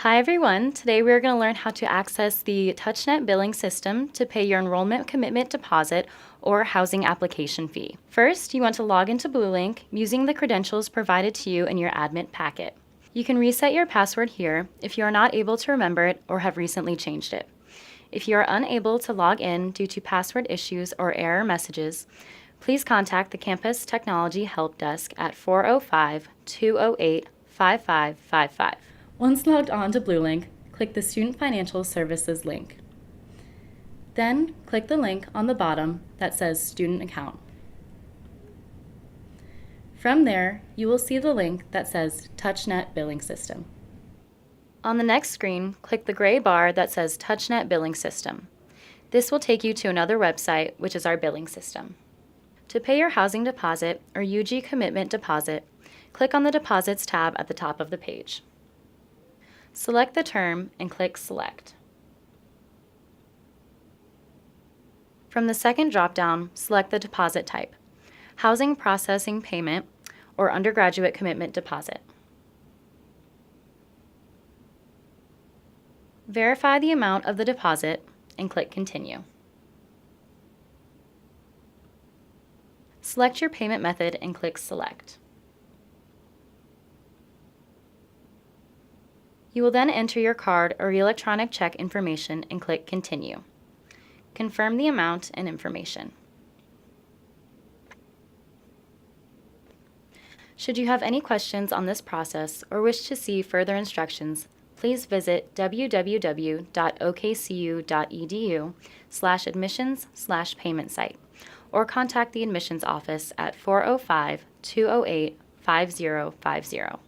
Hi everyone, today we're going to learn how to access the TouchNet billing system to pay your enrollment commitment deposit or housing application fee. First, you want to log into BlueLink using the credentials provided to you in your admit packet. You can reset your password here if you are not able to remember it or have recently changed it. If you are unable to log in due to password issues or error messages, please contact the Campus Technology Help Desk at 405-208-5555. Once logged on to BlueLink, click the Student Financial Services link. Then, click the link on the bottom that says Student Account. From there, you will see the link that says TouchNet Billing System. On the next screen, click the gray bar that says TouchNet Billing System. This will take you to another website, which is our billing system. To pay your housing deposit or UG commitment deposit, click on the Deposits tab at the top of the page. Select the term and click Select. From the second drop-down, select the deposit type, Housing Processing Payment or Undergraduate Commitment Deposit. Verify the amount of the deposit and click Continue. Select your payment method and click Select. You will then enter your card or electronic check information and click Continue. Confirm the amount and information. Should you have any questions on this process or wish to see further instructions, please visit www.okcu.edu/admissions/payment site or contact the admissions office at 405-208-5050.